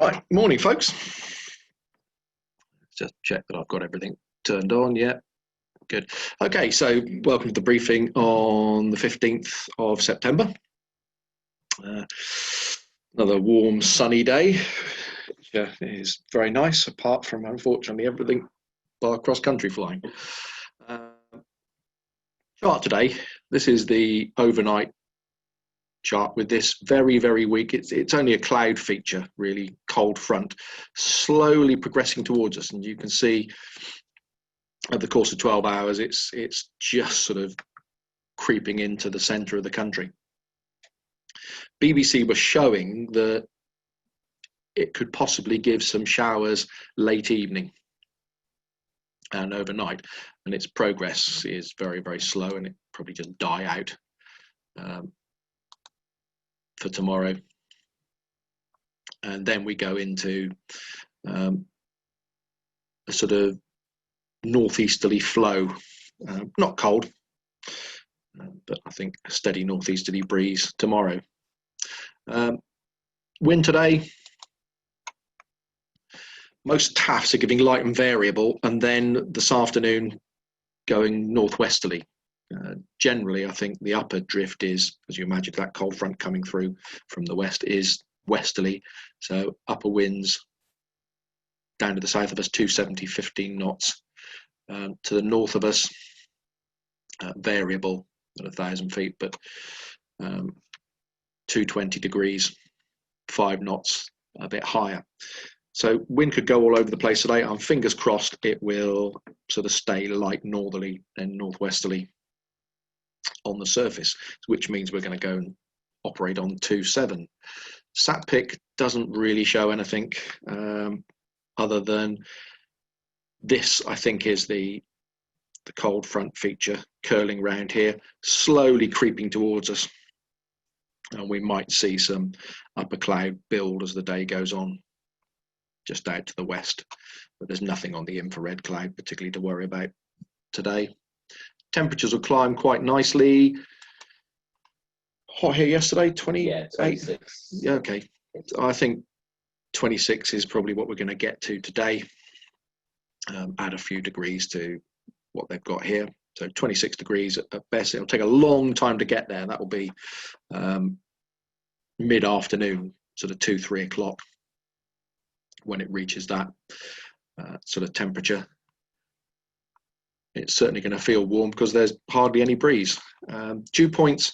Right, morning folks. Just check that I've got everything turned on. Yeah, good. Okay, so welcome to the briefing on the 15th of September. Another warm sunny day, which is very nice, apart from unfortunately everything bar cross country flying. Chart today, this is the overnight chart with this very weak, it's only a cloud feature, really cold front, slowly progressing towards us, and you can see over the course of 12 hours it's just sort of creeping into the center of the country. BBC was showing that it could possibly give some showers late evening and overnight, and its progress is very slow, and it probably just die out for tomorrow. And then we go into a sort of northeasterly flow, not cold, but I think a steady northeasterly breeze tomorrow. Wind today, most TAFs are giving light and variable, and then this afternoon going northwesterly. Generally, I think the upper drift is, as you imagine, that cold front coming through from the west is westerly, so upper winds down to the south of us 270, 15 knots. To the north of us, variable at 1,000 feet, but 220 degrees, 5 knots, a bit higher. So wind could go all over the place today. I'm fingers crossed it will sort of stay light northerly and northwesterly on the surface, which means we're going to go and operate on 2.7. SatPic doesn't really show anything other than this, I think, is the cold front feature curling round here, slowly creeping towards us, and we might see some upper cloud build as the day goes on just out to the west, but there's nothing on the infrared cloud particularly to worry about today. Temperatures will climb quite nicely. Hot here yesterday, 28? Yeah, 26. Yeah, okay. I think 26 is probably what we're going to get to today. Add a few degrees to what they've got here. So 26 degrees at best. It'll take a long time to get there. That will be mid-afternoon, sort of 2-3 o'clock when it reaches that sort of temperature. It's certainly going to feel warm because there's hardly any breeze. Dew points a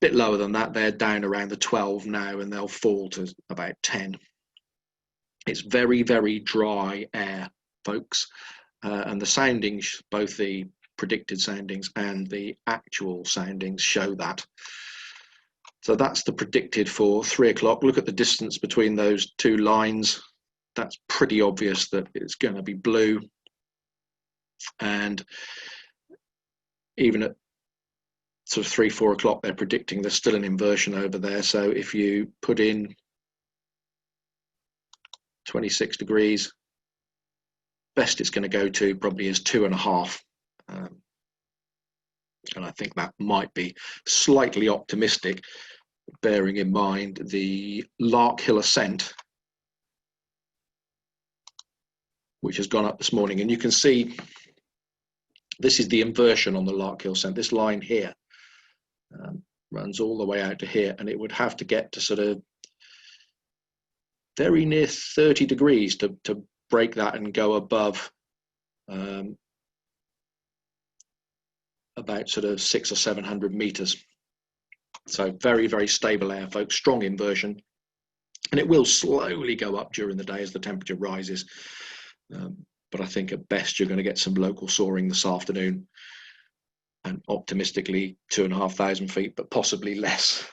bit lower than that. They're down around the 12 now, and they'll fall to about 10. It's very dry air, folks, and the soundings, both the predicted soundings and the actual soundings, show that. So that's the predicted for 3 o'clock. Look at the distance between those two lines. That's pretty obvious that it's going to be blue. And even at sort of 3-4 o'clock, they're predicting there's still an inversion over there. So if you put in 26 degrees, best it's going to go to probably is 2.5. And I think that might be slightly optimistic, bearing in mind the Lark Hill ascent, which has gone up this morning. And you can see this is the inversion on the Lark Hill ascent. This line here runs all the way out to here, and it would have to get to sort of very near 30 degrees to break that and go above about sort of 600 or 700 meters. So very stable air, folks, strong inversion, and it will slowly go up during the day as the temperature rises. But I think at best you're going to get some local soaring this afternoon, and optimistically 2,500 feet, but possibly less,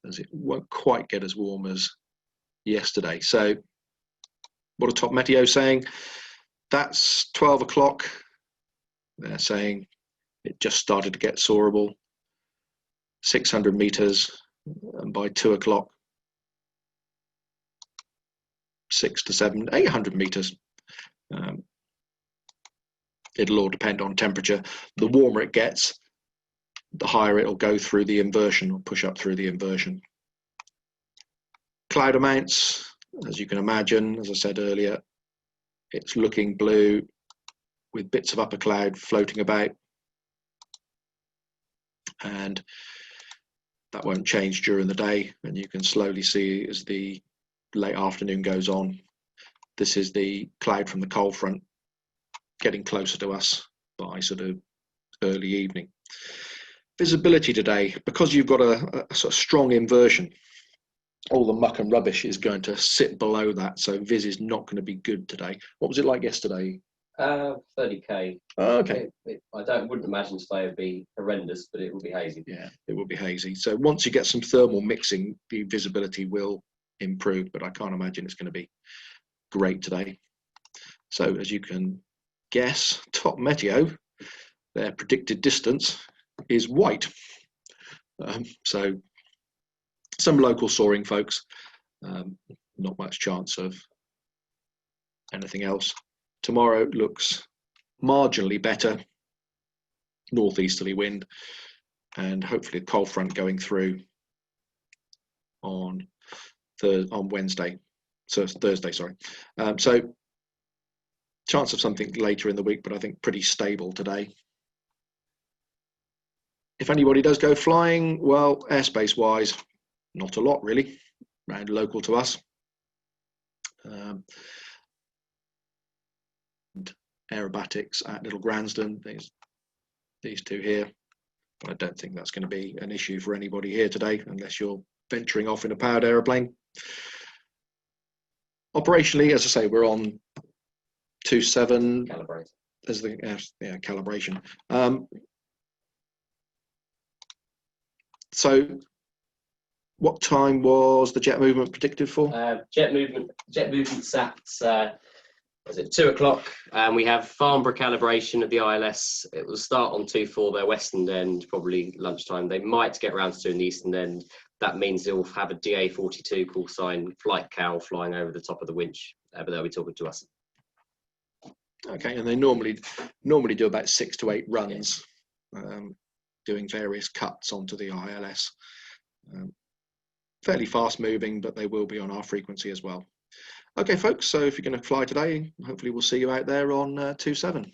as it won't quite get as warm as yesterday. So what are Top Meteo saying? That's 12 o'clock. They're saying it just started to get soarable, 600 meters, and by 2 o'clock, 600 to 700, 800 meters. It'll all depend on temperature. The warmer it gets, the higher it'll go through the inversion, or push up through the inversion. Cloud amounts, as you can imagine, as I said earlier, it's looking blue with bits of upper cloud floating about, and that won't change during the day, and you can slowly see as the late afternoon goes on, this is the cloud from the cold front getting closer to us by sort of early evening. Visibility today, because you've got a sort of strong inversion, all the muck and rubbish is going to sit below that, so vis is not going to be good today. What was it like yesterday? 30k. Oh, okay. I wouldn't imagine today would be horrendous, but it will be hazy. Yeah, it will be hazy. So once you get some thermal mixing, the visibility will improve, but I can't imagine it's going to be great today. So as you can guess, Top Meteo, their predicted distance is white. So some local soaring, folks. Not much chance of anything else. Tomorrow looks marginally better, northeasterly wind, and hopefully a cold front going through on Wednesday, so Thursday, sorry. So chance of something later in the week, but I think pretty stable today. If anybody does go flying, well, airspace wise, not a lot really, around local to us. And aerobatics at Little Gransden, these two here. But I don't think that's going to be an issue for anybody here today, unless you're venturing off in a powered aeroplane. Operationally, as I say, we're on 2.7. Calibrate. There's the calibration. So what time was the jet movement predicted for? Jet movement sat, was it 2 o'clock? We have Farnborough calibration at the ILS. It will start on 2.4, their western end, probably lunchtime. They might get round to doing the eastern end. That means they'll have a DA42 call sign, flight cow flying over the top of the winch, but they'll be talking to us. Okay, and they normally do about 6 to 8 runs, doing various cuts onto the ILS. Fairly fast moving, but they will be on our frequency as well. Okay, folks, so if you're going to fly today, hopefully we'll see you out there on 2.7.